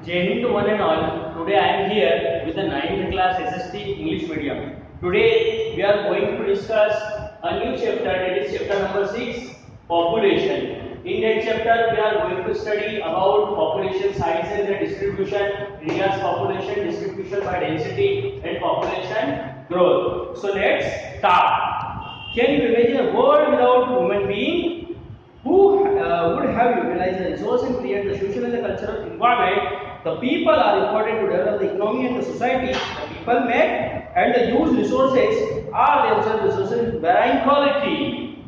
Jai Hind to one and all. Today I am here with the 9th class SST English medium. Today we are going to discuss a new chapter, that is chapter number 6, population. In that chapter we are going to study about population size and the distribution, India's population distribution by density and population growth. So let's start. Can you imagine a world without human being? Who would have utilized the resource and create the social and the cultural environment? The people are important to develop the economy and the society. The people make and the used resources are themselves resources with varying quality.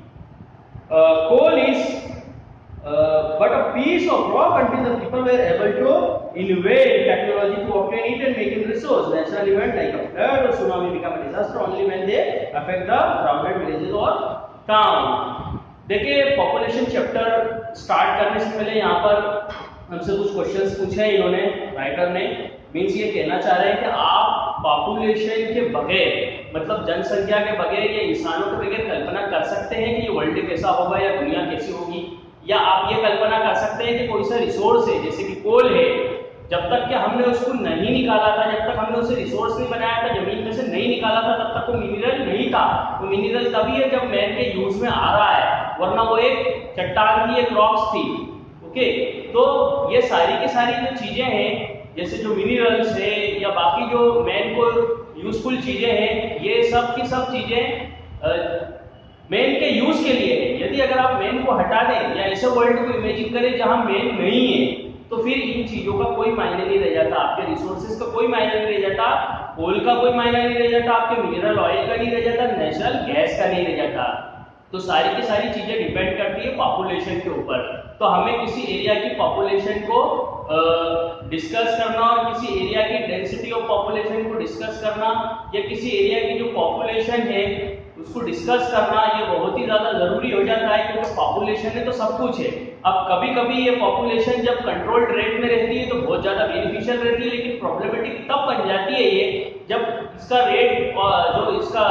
Coal is but a piece of rock until the people were able to invent technology to obtain it and make it resource. Natural event like a flood or tsunami become a disaster only when they affect the crowded villages or town. देखिए population chapter start करने से पहले यहाँ पर हमसे कुछ questions पूछे हैं इन्होंने, राइटर ने। मीन्स ये कहना चाह रहे हैं कि आप पॉपुलेशन के बगैर, मतलब जनसंख्या के बगैर या इंसानों के बगैर कल्पना कर सकते हैं कि ये वर्ल्ड कैसा होगा या दुनिया कैसी होगी, या आप ये कल्पना कर सकते हैं कि कोई सा रिसोर्स है जैसे कि कोल है, जब तक कि हमने उसको नहीं निकाला था, जब तक हमने उसे रिसोर्स नहीं बनाया था, जमीन में से नहीं निकाला था, तब तक वो मिनरल नहीं था। वो मिनरल तभी है जब मैन के यूज में आ रहा है, वरना वो एक चट्टान की, एक रॉक्स थी। ओके, तो ये सारी की सारी जो चीजें हैं, जैसे जो मिनरल्स है या बाकी जो मैन को यूजफुल चीजें हैं, ये सब की सब चीजें मैन के यूज के लिए है। यदि अगर आप मैन को हटा दें या ऐसे वर्ल्ड को इमेजिन करें जहां मैन नहीं है, तो फिर इन चीजों का कोई मायने नहीं रह जाता, आपके रिसोर्सेज का कोई मायने नहीं रह जाता, कोल का कोई मायने नहीं रह जाता, आपके मिनरल ऑयल का नहीं रह जाता, नेचुरल गैस का नहीं रह जाता। तो सारी की सारी चीजें डिपेंड करती है पॉपुलेशन के ऊपर। तो हमें किसी एरिया की पॉपुलेशन को डिस्कस करना और किसी एरिया की डेंसिटी ऑफ पॉपुलेशन को डिस्कस करना या किसी एरिया की जो पॉपुलेशन है उसको डिस्कस करना, ये बहुत ही ज्यादा जरूरी हो जाता है, क्योंकि पॉपुलेशन है तो सब कुछ है। अब कभी कभी ये पॉपुलेशन जब कंट्रोल्ड रेट में रहती है तो बहुत ज्यादा बेनिफिशियल रहती है, लेकिन प्रॉब्लमेटिक तब बन जाती है ये जब इसका रेट जो इसका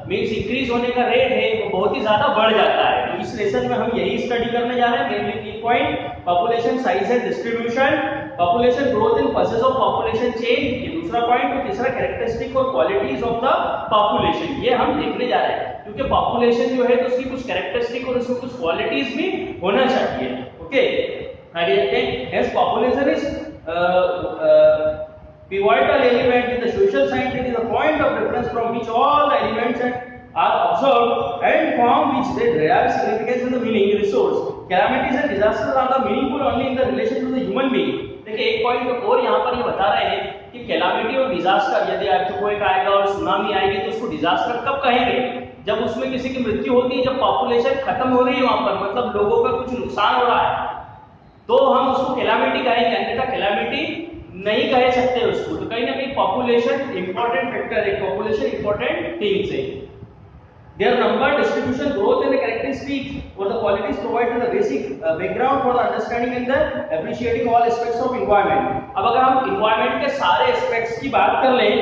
मीन्स इंक्रीज होने का रेट है वो बहुत ही ज्यादा बढ़ जाता है। तो इस लेसन में हम यही स्टडी करने जा रहे हैं, mainly 3 point: population size and distribution, population growth in process of population change, ये दूसरा पॉइंट, और तीसरा कैरेक्टरिस्टिक और क्वालिटीज ऑफ द पॉपुलेशन। ये हम देखने जा रहे हैं, क्योंकि पॉपुलेशन जो है तो उसकी कुछ कैरेक्टरिस्टिक और उसमें कुछ क्वालिटीज भी होना चाहिए। ओके, आगे देखते हैं। Hence population is pivotal element in the social science. It is a point of reference from which all the elements are observed and from which they derive significance and the meaning. Resource, calamities and disasters are the meaningful only in the relation to the human being. देखिए एक point और यहाँ पर ये बता रहे हैं कि कैलामिटी और डिजास्टर, यदि अर्थक्वेक आएगा और सुनामी आएगी तो उसको डिजास्टर कब कहेंगे? जब उसमें किसी की मृत्यु होती है, जब पॉपुलेशन खत्म हो रही है वहां पर, मतलब लोगों का कुछ नुकसान हो रहा है, तो हम उसको कैलामिटी कहेंगे, अन्यथा कैलामिटी नहीं कह सकते उसको। तो कहीं ना कहीं पॉपुलेशन इंपॉर्टेंट फैक्टर है, पॉपुलेशन इंपॉर्टेंट थिंग्स है। Their number, distribution, growth and the characteristics or the qualities provide the basic background for the understanding and the appreciating all aspects of environment. अब अगर हम environment के सारे aspects की बात कर लें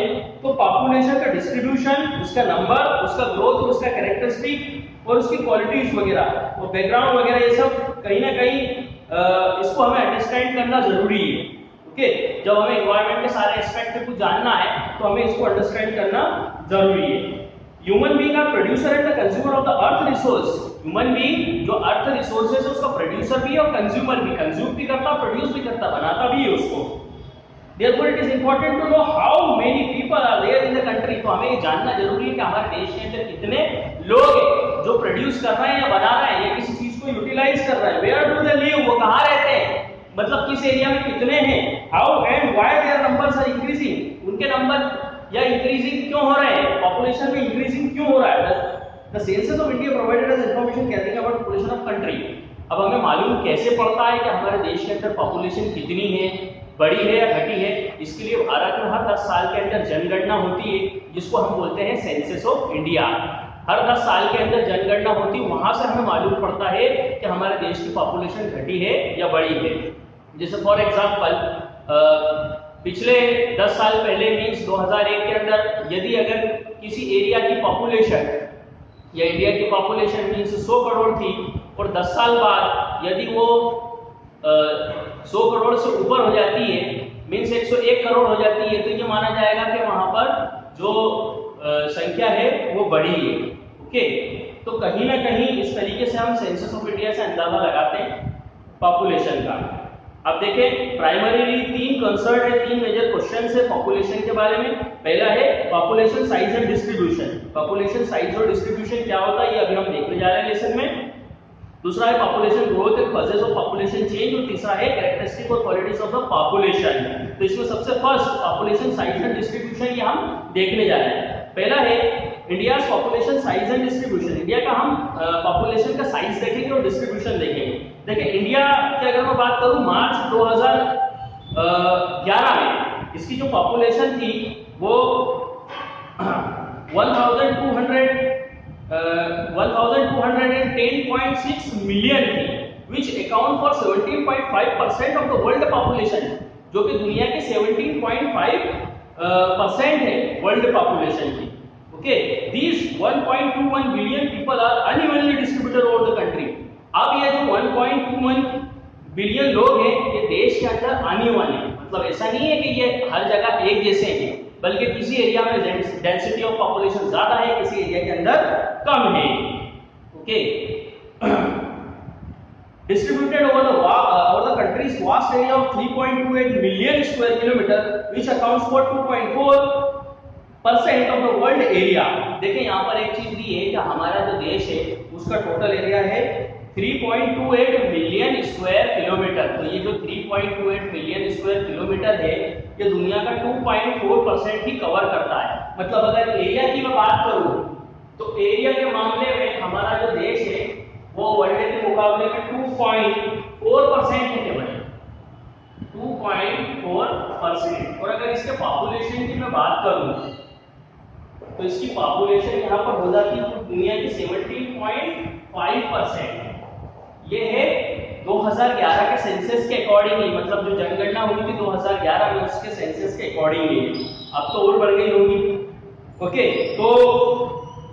तो population का distribution, उसका number, उसका growth, उसका characteristic और उसकी qualities वगैरह और background वगैरह, ये सब कहीं ना कहीं इसको हमें understand करना जरूरी है। ओके, जब हमें environment के सारे aspect को जानना है तो हमें इसको understand करना जरूरी है। Human being are producer and the consumer of the earth resource. Human being जो अर्थ रिसोर्सेज है उसका प्रोड्यूसर भी है और कंज्यूमर भी, कंज्यूम भी करता, प्रोड्यूस भी करता, बनाता भी है उसको। Therefore it is important to know how many people are there in the country. तो हमें ये जानना जरूरी है कि हमारे देश के अंदर कितने लोग हैं जो प्रोड्यूस कर रहे हैं या बना रहे हैं या किसी चीज को यूटिलाइज कर रहे हैं। Where do they live? वो कहाँ रहते हैं, मतलब किस एरिया में कितने हैं। How and why their numbers are increasing? उनके नंबर या इंक्रीजिंग क्यों हो रहे हैं, पॉपुलेशन में इंक्रीजिंग क्यों हो रहा है। The census of India provided as information carrying about population of country. अब हमें मालूम कैसे पड़ता है कि हमारे देश के अंदर पॉपुलेशन कितनी है, बड़ी है या घटी है। इसके लिए भारत में हर 10 साल के अंदर जनगणना होती है, जिसको हम बोलते हैं सेंसस ऑफ इंडिया। हर 10 साल के अंदर जनगणना होती है, वहां से हमें मालूम पड़ता है कि हमारे देश की पॉपुलेशन घटी है या बड़ी है। जैसे फॉर एग्जाम्पल पिछले 10 साल पहले मीन्स 2001 के अंदर यदि अगर किसी एरिया की पॉपुलेशन या इंडिया की पॉपुलेशन मीन्स 100 करोड़ थी और 10 साल बाद यदि वो 100 करोड़ से ऊपर हो जाती है मीन्स 101 करोड़ हो जाती है, तो ये माना जाएगा कि वहां पर जो संख्या है वो बड़ी है। ओके, तो कहीं ना कहीं इस तरीके से हम सेंसस ऑफ इंडिया से अंदाजा लगाते हैं पॉपुलेशन का। अब देखें, प्राइमरीली 3 कंसर्न है, 3 मेजर क्वेश्चंस है पॉपुलेशन के बारे में। पहला है population size and distribution. Population size और डिस्ट्रीब्यूशन क्या होता है ये अभी हम देखने जा रहे हैं लेसन में। दूसरा है population growth and causes of population change, और तीसरा है कैरेक्टरिस्टिक और क्वालिटीज ऑफ द पॉपुलेशन। तो इसमें सबसे first population size and distribution ये हम देखने जा रहे हैं। पहला है India population size and distribution. India का हम पॉपुलेशन का साइज देखेंगे और डिस्ट्रीब्यूशन देखेंगे। देखिए, इंडिया की अगर मैं बात करूं मार्च 2011 में इसकी जो पॉपुलेशन थी वो 1210.6 मिलियन थी, which account for 17.5% of the world population, जो कि दुनिया की 17.5% है वर्ल्ड पॉपुलेशन की। Okay, these 1.21 billion people are unevenly distributed over the country। अब ये जो 1.21 बिलियन लोग हैं ये देश के अंदर अनइवन है, मतलब ऐसा नहीं है कि ये हर जगह एक जैसे हैं, बल्कि किसी एरिया में डेंसिटी ऑफ पॉपुलेशन ज्यादा है, किसी एरिया के अंदर कम है। Okay, distributed over the country's vast area of 3.28 million square kilometer, which accounts for 2.4% of the world area। देखिए यहाँ पर एक चीज भी है कि हमारा जो देश है उसका टोटल एरिया है 3.28 मिलियन स्क्वायर किलोमीटर। तो ये जो 3.28 मिलियन स्क्वायर किलोमीटर है ये दुनिया का 2.4% ही कवर करता है। मतलब अगर एरिया की मैं बात करूं तो एरिया के मामले में हमारा जो देश है वो वर्ल्ड के मुकाबले में 2.4% है, केवल 2.4%। और अगर इसके पॉपुलेशन की मैं बात करूं तो इसकी पॉपुलेशन यहाँ पर हो जाती है दुनिया की 17.5%। ये है 2011 के सेंसस के अकॉर्डिंगली, मतलब जो जनगणना हुई थी 2011 में उसके सेंसस के अकॉर्डिंगली। अब तो और बढ़ गई होगी। ओके, तो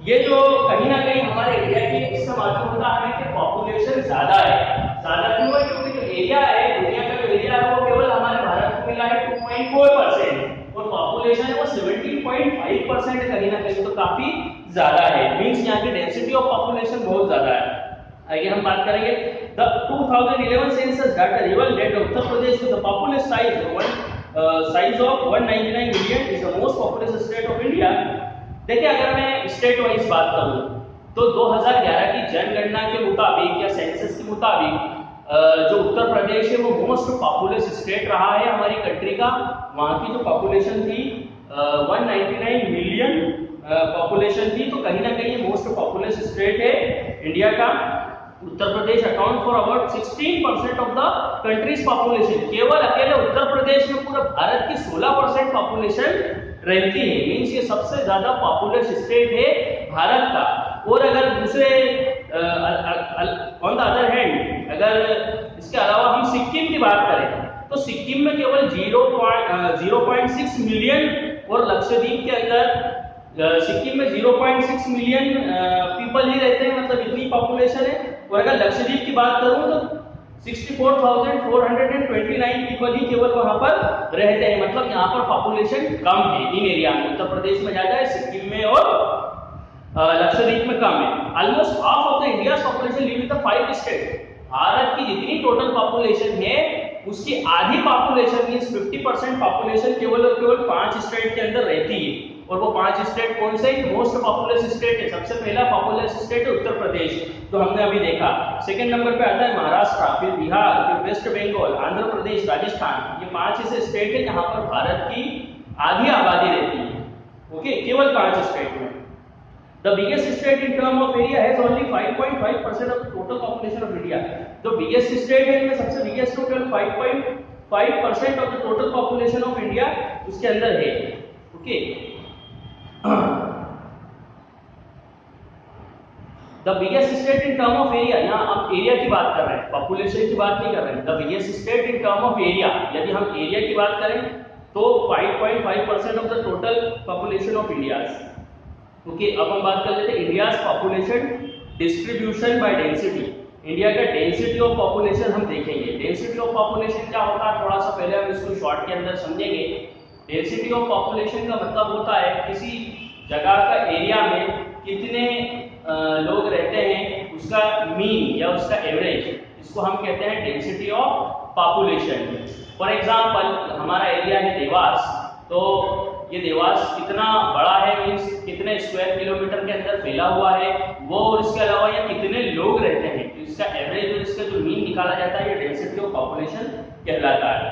ये जो कहीं ना कहीं हमारे इंडिया की इससे मालूम होता है कि पॉपुलेशन ज्यादा है। ज्यादा क्यों है? क्योंकि जो एरिया है, दुनिया का जो एरिया है वो केवल हमारे भारत को मिला है 2.4% और पॉपुलेशन है वो 17.5% है, कहीं ना कहीं तो काफी ज्यादा है। मींस यहाँ की डेंसिटी ऑफ पॉपुलेशन बहुत ज्यादा है। आगे हम बात करेंगे the 2011 census data reveal that Uttar Pradesh with the population size of 199 million is the most populous state of India। देखिए, अगर मैं स्टेट वाइज बात करूं तो 2011 की जनगणना के मुताबिक या सेंसस के मुताबिक जो उत्तर प्रदेश है वो मोस्ट पॉपुलस स्टेट रहा है हमारी कंट्री का। वहां की जो पॉपुलेशन थी 199 मिलियन पॉपुलेशन थी, तो कहीं ना कहीं मोस्ट पॉपुलस स्टेट है इंडिया का। Uttar Pradesh account for about 16% of the country's population. केवल अकेले उत्तर प्रदेश में पूरा भारत की 16% पॉपुलेशन रहती है। मींस ये सबसे ज्यादा पॉपुलस स्टेट है भारत का। और अगर दूसरे ऑन द अदर हैंड अगर इसके अलावा हम सिक्किम की बात करें तो सिक्किम में केवल 0.6 मिलियन और लक्षद्वीप के अंदर सिक्किम में 0.6 मिलियन पीपल ही रहते हैं, मतलब इतनी पॉपुलेशन है। और अगर लक्षद्वीप की बात करूं तो 64,429 पीपल ही केवल वहां पर रहते हैं, मतलब यहाँ पर पॉपुलेशन कम है इन एरिया में। उत्तर प्रदेश में ज्यादा है, सिक्किम में और लक्षद्वीप में कम है। Almost half of the India population live in the 5 state. Bharat की जितनी टोटल पॉपुलेशन है उसकी आधी पॉपुलेशन मींस 50% पॉपुलेशन केवल और केवल 5 स्टेट के अंदर रहती है। और वो 5 स्टेट कौन से? मोस्ट पॉपुलस स्टेट है। सबसे पहला पॉपुलस स्टेट है उत्तर प्रदेश, जो हमने अभी देखा। सेकंड नंबर पे आता है महाराष्ट्र, फिर बिहार, फिर वेस्ट बंगाल, आंध्र प्रदेश, राजस्थान। ये 5 ऐसे स्टेट है जहां पर भारत की आधी आबादी रहती है। ओके, केवल 5 स्टेट में। The biggest state in term of area has only 5.5% of the total population of India। जो biggest state है इनमें सबसे biggest total 5.5% of the total population of India उसके अंदर है। Okay, The biggest state in term of area, यहाँ हम area की बात कर रहे हैं, पॉपुलेशन की बात नहीं कर रहे हैं। The biggest state in term of area, यदि हम एरिया की बात करें तो 5.5% of the total population of India। Okay, अब हम बात कर लेते हैं India's population distribution by density. India का डेंसिटी ऑफ पॉपुलेशन हम देखेंगे। डेंसिटी ऑफ पॉपुलेशन क्या होता है, थोड़ा सा पहले हम इसको शॉर्ट के अंदर समझेंगे। डेंसिटी ऑफ पॉपुलेशन का मतलब होता है किसी जगह का एरिया में कितने लोग रहते हैं, उसका मीन या उसका एवरेज, इसको हम कहते हैं density of population. For example हमारा एरिया है देवास, तो ये देवास कितना बड़ा है, मीन्स कितने स्क्वायर किलोमीटर के अंदर फैला हुआ है वो, और इसके अलावा ये कितने लोग रहते हैं, तो इसका एवरेज और इसका जो मीन निकाला जाता है, ये डेंसिटी ऑफ पॉपुलेशन कहलाता है।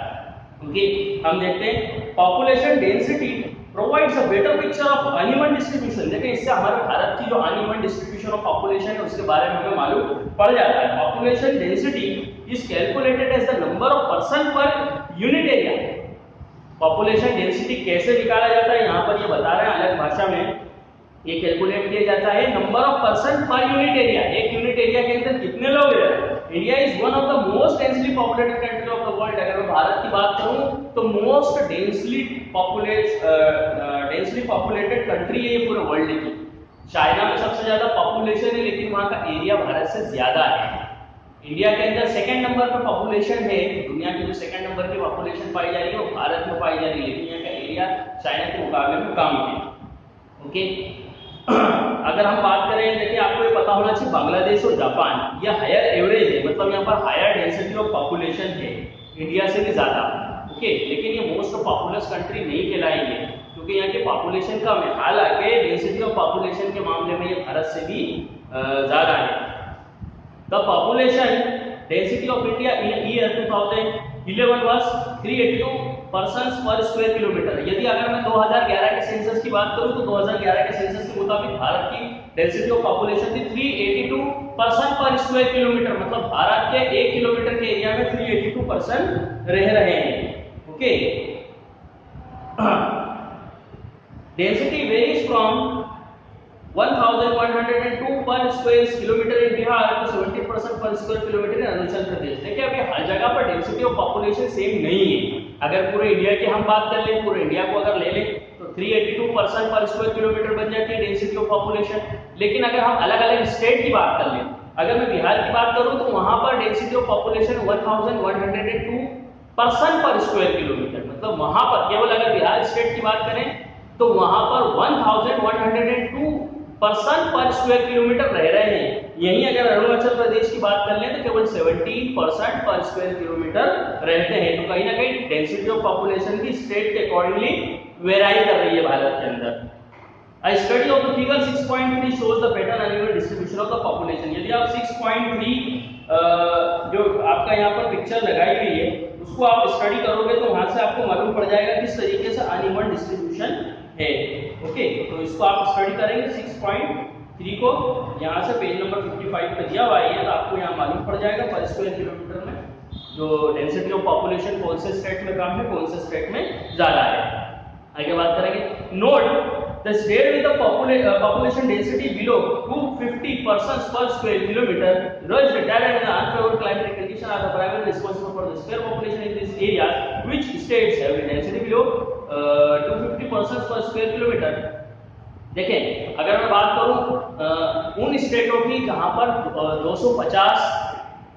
ओके, हम देखते हैं population density provides a better picture of uneven distribution. देखिए इससे हमारे भारत की जो अनइवन डिस्ट्रीब्यूशन ऑफ पॉपुलेशन है उसके बारे में हमें मालूम पड़ जाता है। Population density is calculated as the number of person per unit area. Population density कैसे निकाला जाता है, यहाँ पर ये बता रहे हैं अलग भाषा में। ये कैलकुलेट किया जाता है number of person per unit area, एक यूनिट एरिया के अंदर कितने लोग रह रहे हैं। India is one of the most densely populated country of the world. अगर मैं भारत की बात करूं तो मोस्ट डेंसली पॉपुलेटेड कंट्री है ये पूरे वर्ल्ड की। चाइना में सबसे ज्यादा पॉपुलेशन है, लेकिन वहां का एरिया भारत से ज्यादा है। इंडिया के अंदर सेकंड नंबर पर पॉपुलेशन है, दुनिया की जो सेकंड नंबर की पॉपुलेशन पाई जा रही है वो भारत में पाई जा रही है, लेकिन यहाँ का एरिया चाइना के मुकाबले में कम है। ओके, अगर हम बात करें, देखिए आपको ये पता होना चाहिए बांग्लादेश और जापान ये हायर एवरेज है, मतलब यहाँ पर हायर डेंसिटी ऑफ पॉपुलेशन है इंडिया से भी ज्यादा। ओके, लेकिन ये मोस्ट पॉपुलस कंट्री नहीं कहलाएंगे क्योंकि यहाँ की पॉपुलेशन कम है। हालांकि डेंसिटी ऑफ पॉपुलेशन के मामले में ये भारत से भी ज्यादा है। The population density of India in year 2011 was 382 persons per square kilometer। यदि अगर मैं 2011 के सेंसस की बात करूं तो 2011 के सेंसस के मुताबिक भारत की डेंसिटी ऑफ पॉपुलेशन थी 382 पर्सन पर स्क्वायर किलोमीटर, मतलब भारत के 1 किलोमीटर के एरिया में 382 पर्सन रह रहे हैं। ओके, डेंसिटी वेरीज फ्रॉम 1102 पर square kilometre in Bihar to 70% पर स्क्वायर किलोमीटर इन अरुणाचल प्रदेश। देखिए अभी हर जगह पर डेंसिटी ऑफ पॉपुलेशन सेम नहीं है। अगर पूरे इंडिया की हम बात कर लें, पूरे इंडिया को अगर ले लें तो 382% पर स्क्वायर किलोमीटर बन जाती है डेंसिटी ऑफ पॉपुलेशन। लेकिन अगर हम अलग अलग स्टेट की बात कर लें, अगर मैं बिहार की बात करूं तो वहां पर डेंसिटी ऑफ पॉपुलेशन 1102 पर्सन पर स्क्वायर किलोमीटर, मतलब वहां पर केवल अगर बिहार स्टेट की बात करें तो वहां पर 1102 पर्सन पर स्क्वायर किलोमीटर रह रहे हैं। यहीं अगर अरुणाचल प्रदेश की बात कर लें तो केवल 17% पर स्क्वायर किलोमीटर रहते हैं। तो कहीं ना कहीं डेंसिटी ऑफ पॉपुलेशन की स्टेट के अकॉर्डिंगली वेराई कर रही है भारत के अंदर। A study of the figure 6.3 shows the pattern uneven distribution of the population। यदि आप 6.3 जो आपका यहाँ पर पिक्चर लगाई हुई है उसको आप स्टडी करोगे तो वहां से आपको मालूम पड़ जाएगा किस तरीके से अनइवन डिस्ट्रीब्यूशन है। ओके, तो इसको आप स्टडी करेंगे 6.3 को, यहाँ से पेज नंबर 55 पे दिया हुआ है, तो आपको यहाँ मालूम पड़ जाएगा पर स्क्वायर किलोमीटर में जो डेंसिटी ऑफ पॉपुलेशन कौन से स्टेट में कम है, कौन से स्टेट में ज्यादा है। आगे बात करेंगे। Note the state with the population density below 250 persons per square kilometer was retired and the unfavorable climatic conditions are the primary responsible for the severe population in these areas। Which states have a density below 250 persons per square kilometer? देखें अगर मैं बात करूं उन स्टेटों की जहां पर 250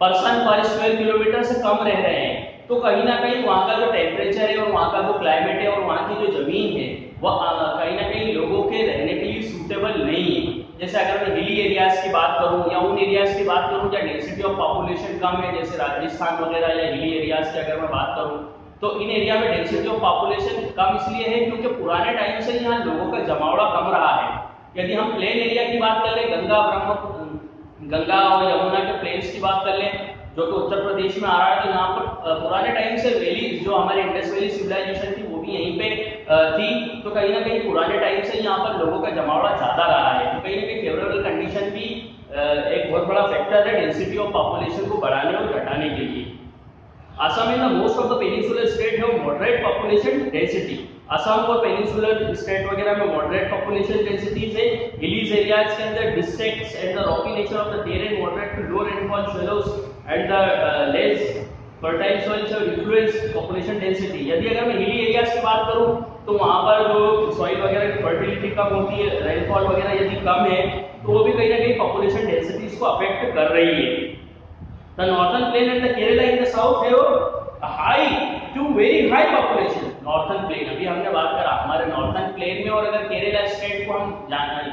person पर स्क्वायर किलोमीटर से कम रह रहे हैं, तो कहीं ना कहीं वहां का जो टेम्परेचर है और वहां का जो क्लाइमेट है और वहां की जो जमीन है वह कहीं ना कहीं लोगों के रहने के लिए सूटेबल नहीं है। जैसे अगर मैं हिली एरियाज की बात करूं या उन एरियाज की बात करूं जहाँ डेंसिटी ऑफ पॉपुलेशन कम है, जैसे राजस्थान वगैरह या हिली एरियाज की अगर मैं बात करूं तो इन एरिया में डेंसिटी ऑफ पॉपुलेशन कम इसलिए है क्योंकि पुराने टाइम से यहाँ लोगों का जमावड़ा कम रहा है। यदि हम प्लेन एरिया की बात कर लें, गंगा और यमुना के प्लेन्स की बात कर लें जो कि उत्तर प्रदेश में आ रहा है, तो यहाँ पर पुराने टाइम से वैली जो हमारे इंडस वैली सिविलाइजेशन थी वो भी यहीं पे थी, तो कहीं ना कहीं पुराने टाइम से यहाँ पर लोगों का जमावड़ा ज्यादा रहा है। तो कहीं ना कहीं फेवरेबल कंडीशन भी एक बहुत बड़ा फैक्टर है डेंसिटी ऑफ पॉपुलेशन को बढ़ाने और घटाने के लिए। Assam in the most of the peninsular state है मॉडरेट पॉपुलेशन डेंसिटी। असम और पेनिनसुलर स्टेट वगैरह में मॉडरेट पॉपुलेशन डेंसिटी है। हिलीज एरियाज के अंदर districts and the rocky nature of the terrain moderate to low rainfall shallows and the less fertile soils have influence population density. यदि अगर मैं hilly areas की बात करूं तो वहां पर जो सॉइल वगैरह की फर्टिलिटी कम होती है, रेनफॉल वगैरह यदि कम है तो वो भी कहीं ना कहीं पॉपुलेशन डेंसिटीज को अफेक्ट कर रही है। The northern plain and the Kerala in the south have a high to very high population. Northern plain, अभी हमने बात करा हमारे northern plain में, और अगर केरला स्टेट को हम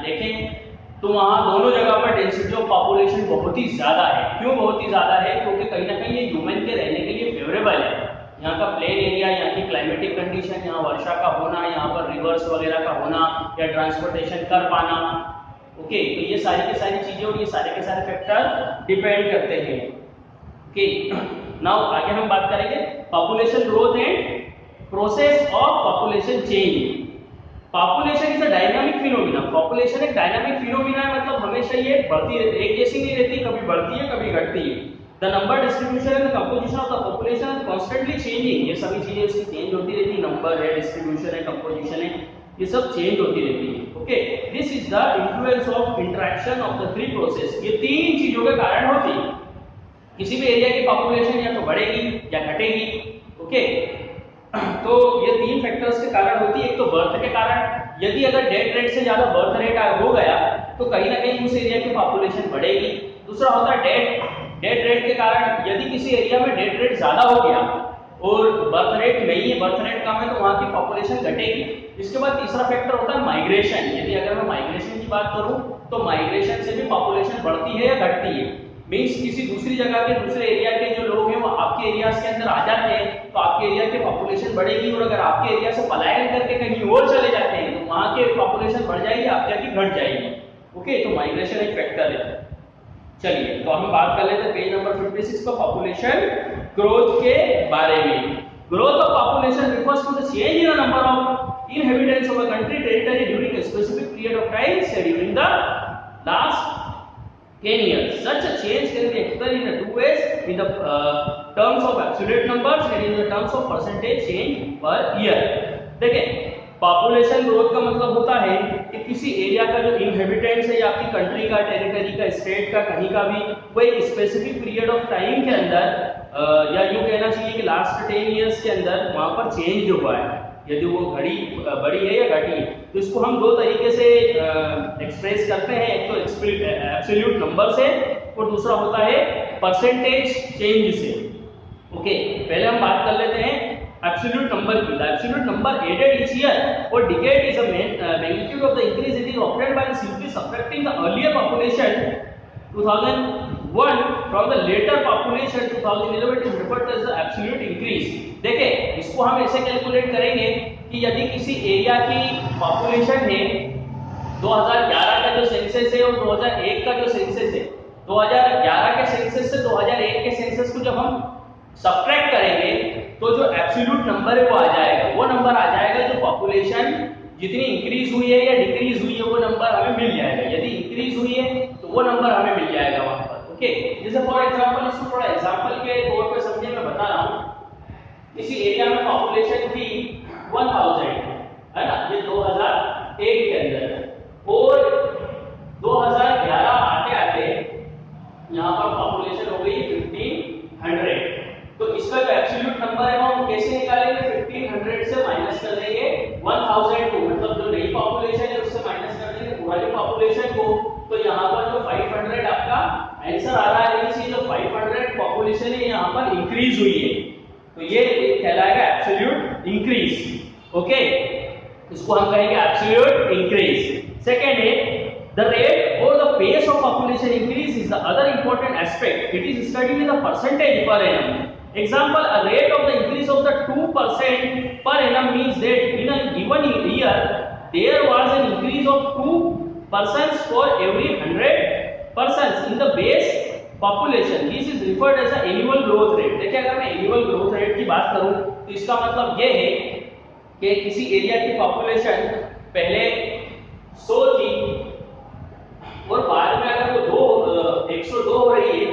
देखें तो वहाँ दोनों जगह पर डेंसिटी ऑफ पॉपुलेशन बहुत ही ज्यादा है। क्यों बहुत ही ज्यादा है? क्योंकि कहीं ना कहीं ये ह्यूमन के रहने के लिए फेवरेबल है। यहाँ का प्लेन एरिया, यहाँ की क्लाइमेटिक कंडीशन, यहाँ वर्षा का होना, यहाँ पर रिवर्स वगैरह का होना या ट्रांसपोर्टेशन कर पाना, ओके, तो ये सारी की सारी चीजें और ये सारे के सारे फैक्टर डिपेंड करते हैं। ओके, नाउ आगे हम बात करेंगे population growth and process of population change. Population is a dynamic phenomena. Population एक डायनामिक फिनोमिना है, मतलब हमेशा ये बढ़ती रहती है, एक जैसी नहीं रहती, कभी बढ़ती है कभी घटती है। The number distribution and the composition of the population are constantly changing. ये सभी चीजें उसकी चेंज होती रहती है, नंबर है, डिस्ट्रीब्यूशन है, कंपोजिशन है, ये सब चेंज होती रहती है। Okay, this is the influence of interaction of the three process. ये तीन चीजों के कारण होती है। किसी भी एरिया की पॉपुलेशन या तो बढ़ेगी या घटेगी। ओके, तो ये तीन फैक्टर्स के कारण होती है। एक तो बर्थ के कारण, यदि अगर डेथ रेट से ज्यादा बर्थ रेट हो गया तो कहीं ना कहीं उस एरिया की पॉपुलेशन बढ़ेगी। दूसरा होता है डेथ रेट के कारण, यदि किसी एरिया में डेथ रेट ज्यादा हो गया और बर्थ रेट नहीं है, बर्थ रेट कम है, तो वहां की पॉपुलेशन घटेगी। इसके बाद तीसरा फैक्टर होता है माइग्रेशन। यदि अगर मैं माइग्रेशन की बात करूं तो माइग्रेशन से भी पॉपुलेशन बढ़ती है या घटती है। मींस किसी दूसरी जगह के, दूसरे एरिया के जो लोग हैं वो आपके एरियाज के अंदर आ जाते हैं तो आपके एरिया की पॉपुलेशन बढ़ेगी, और अगर आपके एरिया से पलायन करके कहीं और चले जाते हैं तो वहां के पॉपुलेशन बढ़ जाएगी, आपके की घट जाएगी। ओके, तो माइग्रेशन एक फैक्टर है। चलिए, तो हम बात कर लेते हैं पेज नंबर 56 पर पॉपुलेशन ग्रोथ के बारे में। Growth of population refers to the change in the number of inhabitants of a country territory during a specific period of time, say during the last 10 years. Such a change can be expressed in the two ways, in the terms of absolute numbers and in the terms of percentage change per year. देखिए, population growth का मतलब होता है कि किसी area का जो inhabitants है या आपकी कंट्री का, टेरिटरी का, स्टेट का, कहीं का भी, वो एक स्पेसिफिक पीरियड ऑफ टाइम के अंदर या यूं कहना चाहिए कि लास्ट 10 इयर्स के अंदर वहां पर चेंज हुआ है, यदि वो बड़ी है या घटी है। तो इसको हम दो तरीके से एक्सप्रेस करते हैं, एक तो एब्सोल्यूट नंबर से और दूसरा होता है परसेंटेज चेंज से। ओके, पहले हम बात कर लेते हैं absolute number की। The absolute number added each year or decade is a magnitude of the increase. It is obtained by simply subtracting the earlier population 2001 from the later population 2011. It is referred to as the absolute increase. देखिए, इसको हम ऐसे calculate करेंगे कि यदि किसी area की population है 2011 का जो सेंसस है और 2001 का जो सेंसस है, 2011 के सेंसस से 2001 के सेंसस को जब हम सब्ट्रैक्ट करेंगे तो जो एब्सोल्यूट नंबर है वो आ जाएगा। वो नंबर आ जाएगा जो पॉपुलेशन जितनी इंक्रीज हुई है या डिक्रीज हुई है वो नंबर हमें मिल जाएगा। यदि इंक्रीज हुई है तो वो नंबर हमें मिल जाएगा वहां पर। ओके, जैसे फॉर एग्जांपल, इसको थोड़ा एग्जांपल के तौर पे समझिए, मैं बता रहा हूं। किसी एरिया में पॉपुलेशन थी 1000 है ना, ये 2001 के अंदर, और 2011 आते आते यहाँ पर पॉपुलेशन हो गई 1500। तो इसका जो एब्सोल्यूट नंबर है वो हम कैसे निकालेंगे? 1500 से माइनस कर देंगे 1000 को, मतलब जो नई पॉपुलेशन है उससे माइनस कर देंगे पुरानी पॉपुलेशन को। तो यहाँ पर जो 500 आपका आंसर आ रहा है, इसी जो 500 पॉपुलेशन है यहाँ पर इंक्रीज हुई है, तो ये कहलाएगा एब्सोल्यूट इंक्रीज। ओके, इसको हम कहेंगे एब्सोल्यूट इंक्रीज। सेकंड है the rate or the pace of population increase is the other important aspect. It is studied with a percentage per annum. Example, a rate of the increase of the 2% per annum means that in a given year there was an increase of 2% for every 100 persons in the base population. This is referred as the annual growth rate. देखिए, अगर मैं annual growth rate की बात करूं तो इसका मतलब ये है कि किसी एरिया की पॉपुलेशन पहले 100 थी और बाद में अगर वो 102 हो रही है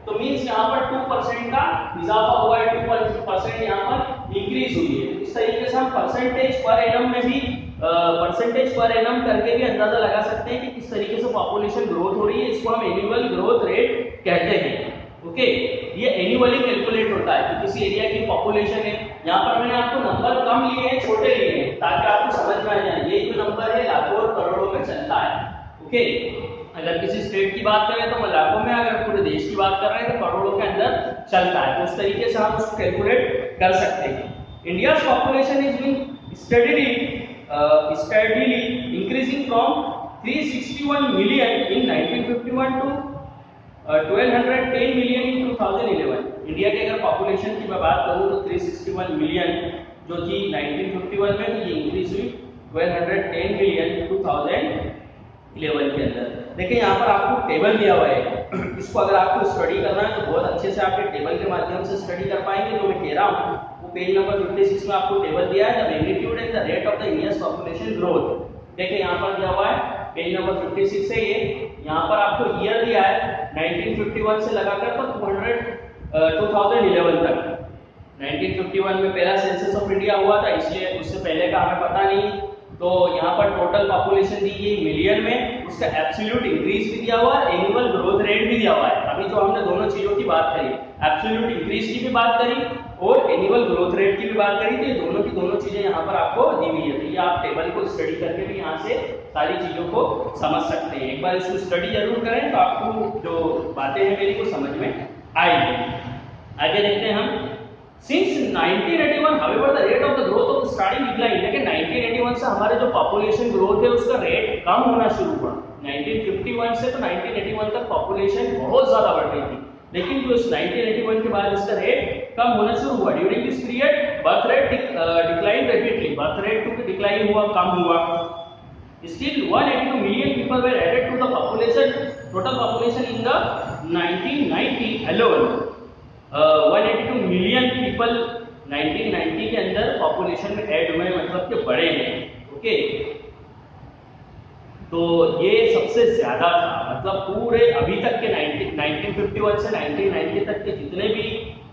तो मींस यहाँ पर 2% का इजाफा हुआ है, 2% यहाँ पर इंक्रीज हुई है। इस तरीके से हम परसेंटेज पर एनम में भी परसेंटेज पर एनम करके भी अंदाजा लगा सकते हैं कि किस तरीके से पॉपुलेशन ग्रोथ हो रही है। इसको हम एनुअल ग्रोथ रेट कहते हैं। ओके, ये एनुअली कैलकुलेट होता है कि किसी एरिया की पॉपुलेशन है। यहाँ पर मैंने आपको नंबर कम लिए हैं, छोटे लिए हैं, ताकि आपको समझ में आ जाए ये जो नंबर है लाखों और करोड़ों में चलता है। ओके, अगर किसी स्टेट की बात करें तो लाखों में, अगर पूरे देश की बात कर रहे हैं तो करोड़ों के अंदर चलता है। तो उस तरीके से हम उसको कैलकुलेट कर सकते हैं। India's population is been steadily increasing from 361 million in 1951 to 1210 million in 2011। India के अगर पॉपुलेशन की मैं बात करूं तो 361 मिलियन जो थी 1951 में, तो ये इंक्रीज हुई 1210 मिलियन 2011 के अंदर। देखिए यहाँ पर आपको टेबल दिया हुआ है, इसको अगर आपको स्टडी करना है तो बहुत अच्छे से आप टेबल के माध्यम से स्टडी कर पाएंगे। जो मैं कह रहा हूँ वो पेज नंबर 56 में आपको टेबल दिया है, the magnitude and the rate of the India's population growth. देखिए यहाँ पर दिया हुआ है पेज नंबर 56 है ये, यहाँ पर आपको ईयर दिया है 1951 से लगाकर तो 2011 तक। 1951 में पहला सेंसस ऑफ इंडिया हुआ था, इसलिए उससे पहले का हमें पता नहीं। तो यहाँ पर टोटल पॉपुलेशन दी गई मिलियन में, उसका एब्सोल्यूट इंक्रीज भी दिया हुआ है, एनुअल ग्रोथ रेट भी दिया हुआ है। अभी जो हमने दोनों चीजों की बात करी, एब्सोल्यूट इंक्रीज की भी बात करी और एनुअल ग्रोथ रेट की भी बात करी, तो ये दोनों की दोनों चीजें यहाँ पर आपको दी हुई है। तो ये आप टेबल को स्टडी करके भी यहाँ से सारी चीजों को समझ सकते हैं। एक बार इसको स्टडी जरूर करें तो आपको जो बातें हैं मेरी को समझ में आएगी। आगे देखते हैं हम। Since 1981, however, the rate of the growth of the starting decline, लेकिन 1981 से हमारे जो पॉपुलेशन ग्रोथ है उसका रेट कम होना शुरू हुआ। 1951 से तो 1981 तक पॉपुलेशन बहुत ज्यादा बढ़ रही थी, लेकिन जो 1981 के बाद इसका रेट कम होना शुरू हुआ। During this period birth rate decline rapidly, birth rate तो डिक्लाइन हुआ, कम हुआ। Still 182 million people were added to the population, total population in the 1990 alone। 182 million people 1990 के अंदर पॉपुलेशन में ऐड हुए, मतलब कि बढ़े हैं। ओके, तो ये सबसे ज्यादा था, मतलब पूरे अभी तक के 1951 से 1990 तक के जितने भी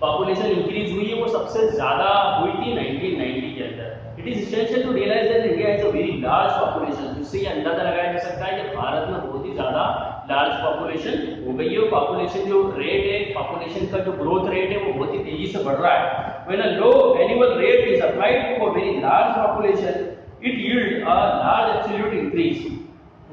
पॉपुलेशन इंक्रीज हुई है वो सबसे ज्यादा हुई थी 1990 के अंदर। It is essential to realise that India has a very large population. जिससे ये अंदाजा लगाया जा सकता है कि भारत में बहुत ही ज्यादा लार्ज पॉपुलेशन हो गई है। पॉपुलेशन जो रेट है, पॉपुलेशन का जो ग्रोथ रेट है वो बहुत ही तेजी से बढ़ रहा है। When a low annual rate is applied to a very large population, it yield a large absolute increase.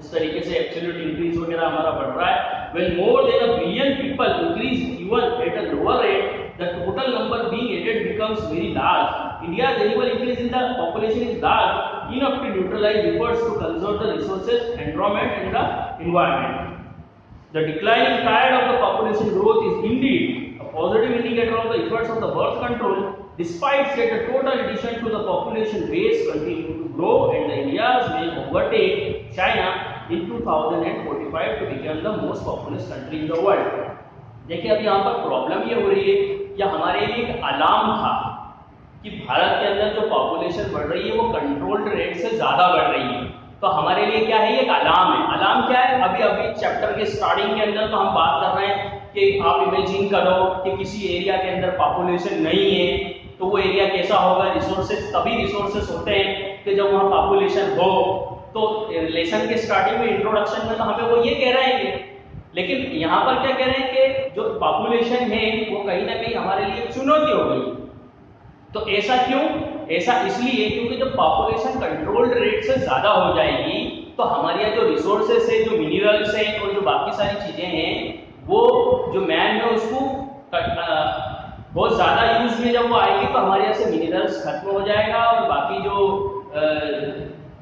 इस तरीके से एब्सोल्यूट इंक्रीज वगैरह हमारा बढ़ रहा है। When more than a billion people increase even at a lower rate, the total number being added becomes very large. India's annual increase in the population is large enough to neutralize efforts to conserve the resources, environment and the environment. The declining tide of the population growth is indeed a positive indicator of the efforts of the birth control, despite that the total addition to the population base continue to grow and the India's may overtake China in 2045 to become the most populous country in the world. देखिए अभी यहाँ पर problem ये हो रही है, या हमारे लिए एक अलार्म था कि भारत के अंदर जो पॉपुलेशन बढ़ रही है वो कंट्रोल्ड रेट से ज्यादा बढ़ रही है। तो हमारे लिए क्या है, एक अलार्म है। अलार्म क्या है, अभी चैप्टर के स्टार्टिंग के अंदर तो हम बात कर रहे हैं कि आप इमेजिन करो कि किसी एरिया के अंदर पॉपुलेशन नहीं है तो वो एरिया कैसा होगा। रिसोर्सेज तभी रिसोर्सेज होते हैं कि जब वहाँ पॉपुलेशन हो। तो लेसन के स्टार्टिंग में, इंट्रोडक्शन में तो हमें वो ये कह रहे हैं, लेकिन यहाँ पर क्या कह रहे हैं कि जो पॉपुलेशन है वो कहीं ना कहीं हमारे लिए चुनौती हो गई। तो ऐसा क्यों? ऐसा इसलिए क्योंकि जब पॉपुलेशन कंट्रोल्ड रेट से ज्यादा हो जाएगी तो हमारे यहाँ जो रिसोर्सेस है, जो मिनरल्स हैं और जो बाकी सारी चीजें हैं, वो जो मैन है उसको बहुत ज्यादा यूज में जब वो आएगी तो हमारे यहाँ से मिनरल्स खत्म हो जाएगा और बाकी जो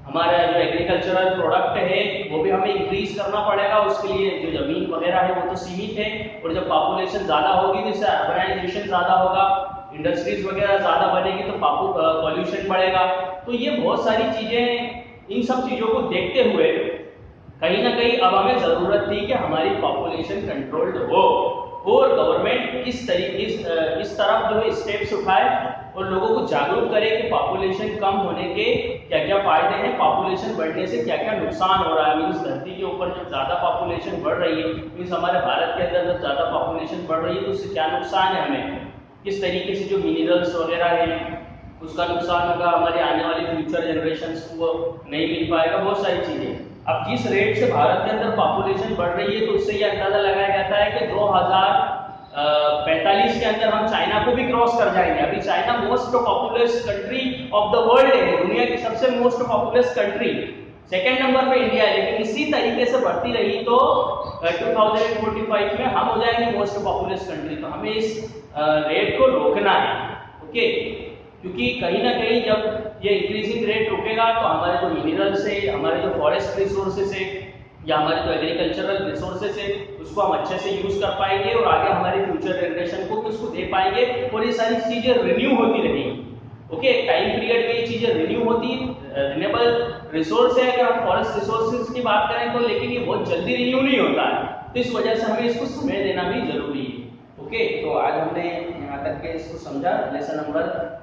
हमारा जो एग्रीकल्चरल प्रोडक्ट है वो भी हमें इंक्रीज करना पड़ेगा। उसके लिए जो जमीन वगैरह है वो तो सीमित है, और जब पॉपुलेशन ज्यादा होगी तो इससे अर्बनाइजेशन ज्यादा होगा, इंडस्ट्रीज वगैरह ज्यादा बनेगी तो पॉल्यूशन बढ़ेगा। तो ये बहुत सारी चीजें, इन सब चीजों को देखते हुए कहीं ना कहीं अब हमें जरूरत थी कि हमारी पॉपुलेशन कंट्रोल्ड हो और गवर्नमेंट इस तरफ जो है स्टेप्स उठाए और लोगों को जागरूक करे कि पॉपुलेशन कम होने के क्या क्या फायदे हैं, पॉपुलेशन बढ़ने से क्या क्या नुकसान हो रहा है। मीन्स धरती के ऊपर जब ज्यादा पॉपुलेशन बढ़ रही है, मीन्स हमारे भारत के अंदर जब ज्यादा पॉपुलेशन बढ़ रही है तो उससे क्या नुकसान है, हमें किस तरीके से जो मिनरल्स वगैरह है उसका नुकसान होगा, हमारे आने वाली फ्यूचर जनरेशंस को नहीं मिल पाएगा, बहुत सारी चीजें। अब जिस रेट से भारत के अंदर पॉपुलेशन बढ़ रही है तो उससे ये अंदाजा लगाया जाता है कि 2045 के अंदर हम चाइना को भी क्रॉस कर जाएंगे। अभी China most populous country of the world है, दुनिया की सबसे most populous country, second number पे इंडिया है, लेकिन इसी तरीके से बढ़ती रही तो 2045 में हम हो जाएंगे मोस्ट पॉपुलस कंट्री। तो हमें इस रेट को रोकना है, ओके। क्योंकि कहीं ना कहीं जब ये इंक्रीजिंग रेट रुकेगा तो हमारे जो मिनरल्स है, हमारे जो फॉरेस्ट रिसोर्सेज है या हमारे जो एग्रीकल्चरल रिसोर्सेज है उसको हम अच्छे से यूज कर पाएंगे और आगे हमारी फ्यूचर जनरेशन को भी उसको दे पाएंगे और ये सारी चीजें रिन्यू होती रहेंगी, ओके। टाइम पीरियड में ये चीजें रिन्यू होती, रिन्यूएबल रिसोर्स है। अगर हम फॉरेस्ट रिसोर्सेज की बात करें तो, लेकिन ये बहुत जल्दी रिन्यू नहीं होता है, तो इस वजह से हमें इसको समय देना भी जरूरी है, ओके। तो आज हमने यहाँ तक के इसको समझा। लेसन नंबर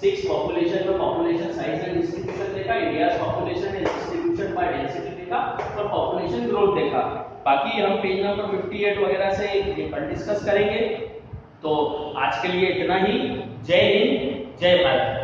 6 पॉपुलेशन में पॉपुलेशन साइज एंड डिस्ट्रीब्यूशन देखा, India population and distribution by density देखा और पॉपुलेशन ग्रोथ देखा। बाकी हम पेज नंबर 58 वगैरह से ये कल डिस्कस करेंगे। तो आज के लिए इतना ही। जय हिंद, जय भारत।